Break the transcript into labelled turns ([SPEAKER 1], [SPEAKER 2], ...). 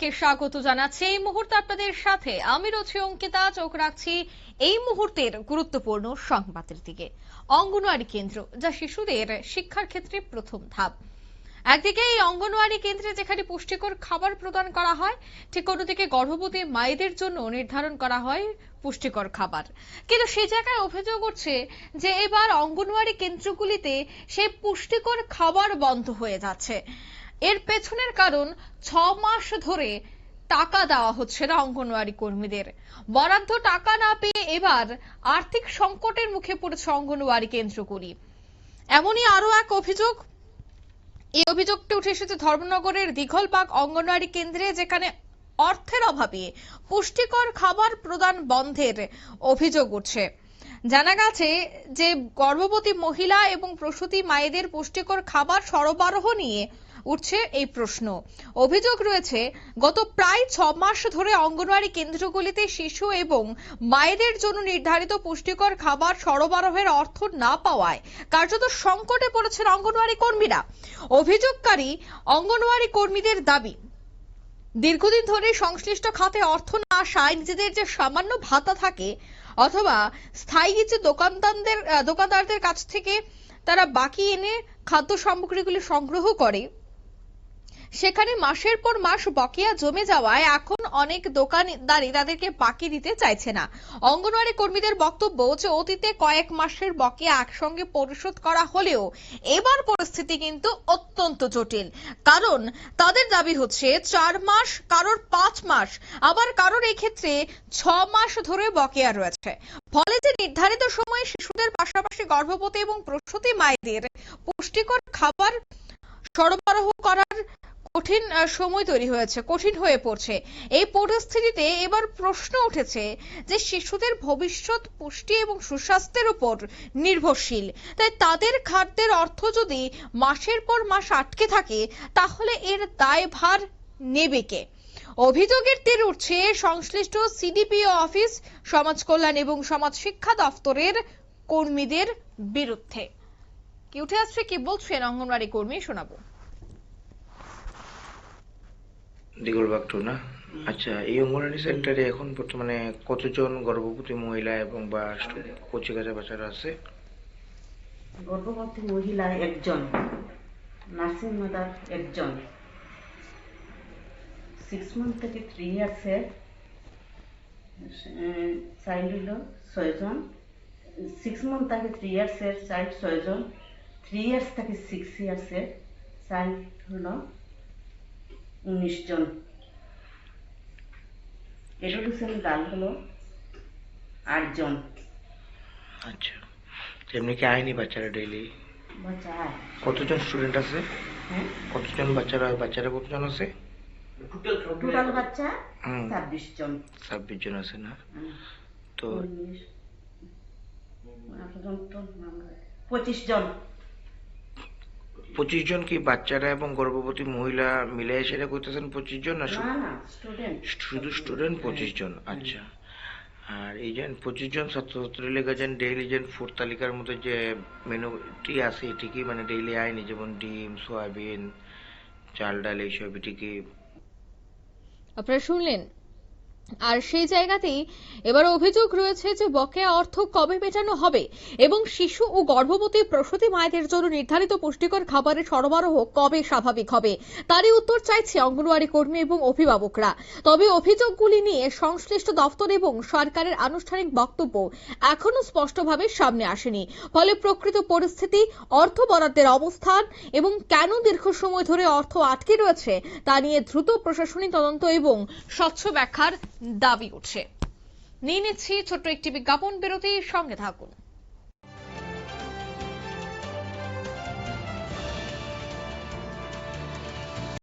[SPEAKER 1] কে স্বাগত জানাচ্ছি এই মুহূর্তে আপনাদের সাথে আমি রয়েছি অঙ্কিতা। চোখ রাখছি এই মুহূর্তের গুরুত্বপূর্ণ সংবাদের দিকে। অঙ্গনওয়াড়ি কেন্দ্র যা শিশুদের শিক্ষার ক্ষেত্রে প্রথম ধাপ। একদিকে এই অঙ্গনওয়াড়ি কেন্দ্রে যেখানে পুষ্টিকর খাবার প্রদান করা হয়, ঠিক অন্যদিকে গর্ভবতী মায়েদের জন্য নির্ধারণ করা হয় পুষ্টিকর খাবার। কিন্তু সেই জায়গায় অভিযোগ উঠছে যে এবার অঙ্গনওয়াড়ি কেন্দ্রগুলিতে সেই পুষ্টিকর খাবার বন্ধ হয়ে যাচ্ছে। এর পেছনের কারণ 6 মাস ধরে টাকা দেওয়া হচ্ছে না অঙ্গনওয়াড়ি কর্মীদের। বরাদ্দ টাকা না পেয়ে এবার আর্থিক সংকটের মুখে পড়েছে অঙ্গনওয়াড়ি কেন্দ্রগুলি। এমনই আরো এক অভিযোগ। এই অভিযোগটি উঠে এসেছে ধর্মনগরের দিঘলবাগ অঙ্গনওয়াড়ি কেন্দ্রে, যেখানে অর্থের অভাবে পুষ্টিকর খাবার প্রদান বন্ধের অভিযোগ উঠছে। জানা গেছে যে গর্ভবতী মহিলা এবং প্রসূতি মায়েদের পুষ্টিকর খাবার সরবরাহ নিয়ে উঠছে এই প্রশ্ন। অভিযোগ রয়েছে গত প্রায় 6 মাস ধরে অঙ্গনওয়াড়ি কেন্দ্রগুলিতে শিশু এবং মায়েদের জন্য নির্ধারিত পুষ্টিকর খাবার সরবরাহের অর্থ না পাওয়ায় কার্যত সংকটে পড়েছেন অঙ্গনওয়াড়ি কর্মীরা। অভিযোগকারী অঙ্গনওয়াড়ি কর্মীদের দাবি, দীর্ঘদিন ধরে সংশ্লিষ্ট খাতে অর্থ না আসায় নিজেদের যে সামান্য ভাতা থাকে অথবা স্থায়ী যে দোকানদারদের কাছ থেকে তারা বাকি এনে খাদ্য সামগ্রীগুলি সংগ্রহ করে, সেখানে মাসের পর মাস বকেয়া জমে যাওয়ায় এখন অনেক দোকানদারই তাদেরকে বাকি দিতে চাইছে না। অঙ্গনওয়াড়ি কর্মীদের বক্তব্য যে অতীতে কয়েক মাসের বকেয়া একসঙ্গে পরিশোধ করা হলেও এবার পরিস্থিতি কিন্তু অত্যন্ত জটিল। কারণ তাদের দাবি হচ্ছে 4 মাস, কারোর 5 মাস, আবার কারোর এই ক্ষেত্রে 6 মাস ধরে বকেয়া রয়েছে। ফলে যে নির্ধারিত সময়ে শিশুদের পাশাপাশি গর্ভবতী এবং প্রসূতি মায়েদের পুষ্টিকর খাবার সরবরাহ করার কঠিন সময় তৈরি হয়েছে, কঠিন হয়ে পড়ছে। এই পরিস্থিতিতে এবার প্রশ্ন উঠেছে যে শিশুদের ভবিষ্যৎ পুষ্টি এবং সুস্বাস্থ্যের উপর নির্ভরশীল, তাই তাদের খাদ্যের অর্থ যদি মাসের পর মাস আটকে থাকে তাহলে এর দায়ভার নেবে কে? অভিযোগের তীর উঠছে সংশ্লিষ্ট সিডিপিও অফিস, সমাজ কল্যাণ এবং সমাজ শিক্ষা দপ্তরের কর্মীদের বিরুদ্ধে। কি উঠে আসছে, কি বলছেন অঙ্গনওয়াড়ি কর্মী, শোনাবো।
[SPEAKER 2] দিঘলবাগ টু না? আচ্ছা, এই অঙ্গনওয়াড়ি সেন্টারে এখন বর্তমানে কতজন গর্ভবতী মহিলা এবং বা কচিকাঁচা বাচ্চারা আছে?
[SPEAKER 3] গর্ভবতী মহিলা একজন, নার্সিং মাদার একজন, 6 মান্থ থেকে 3 ইয়ার্সের চাইল্ড হলো 6 জন, 6 মান্থ থেকে 3 ইয়ার্সের চাইল্ড 6 জন, 3 ইয়ার্স থেকে 6 ইয়ার্সের চাইল্ড হলো 19 জন। এডুকেশন গার্ল হলো 8 জন।
[SPEAKER 2] আচ্ছা, এমনি কি আইনি বাচ্চারা ডেইলি
[SPEAKER 3] বাচ্চা
[SPEAKER 2] কতজন স্টুডেন্ট আছে?
[SPEAKER 3] হ্যাঁ,
[SPEAKER 2] কতজন বাচ্চারা কতজন আছে?
[SPEAKER 3] টোটাল বাচ্চা 26 জন।
[SPEAKER 2] 26 জন আছে না? তো
[SPEAKER 3] 25 জন।
[SPEAKER 2] 25 জন কি বাচ্চারা এবং গর্ভবতী মহিলা মিলে সেটা করতেছেন 25 জন? না
[SPEAKER 3] স্টুডেন্ট,
[SPEAKER 2] শুধু স্টুডেন্ট 25 জন। আচ্ছা, আর এই যে 25 জন ছাত্রছাত্রী লেগে যান ডেইলি যে ফুড তালিকার মধ্যে যে মেনুটি আছে এটি কি মানে ডেইলি আয়নি, যেমন ডিম, সয়াবিন, চাল, ডাল এইসব, এটি কি?
[SPEAKER 1] আপনারা শুনলেন। আর সেই জায়গাতেই এবার অভিযোগ রয়েছে যে বকেয়া অর্থ কবে মেটানো হবে এবং শিশু ও গর্ভবতী প্রসূতি মায়েদের জন্য নির্ধারিত পুষ্টিকর খাবারের সরবরাহ কবে স্বাভাবিক হবে, তারই উত্তর চাইছে অঙ্গনওয়াড়ি কর্মী এবং অভিভাবকরা। তবে অভিযোগগুলি নিয়ে সংশ্লিষ্ট দপ্তর এবং সরকারের আনুষ্ঠানিক বক্তব্য এখনো স্পষ্টভাবে সামনে আসেনি। ফলে প্রকৃত পরিস্থিতি, অর্থ বরাদ্দের অবস্থান এবং কেন দীর্ঘ সময় ধরে অর্থ আটকে রয়েছে তা নিয়ে দ্রুত প্রশাসনিক তদন্ত এবং স্বচ্ছ ব্যাখ্যার দাবি উঠছে। নিয়ে নিচ্ছি ছোট্ট একটি বিজ্ঞাপন বিরতি, সঙ্গে থাকুন।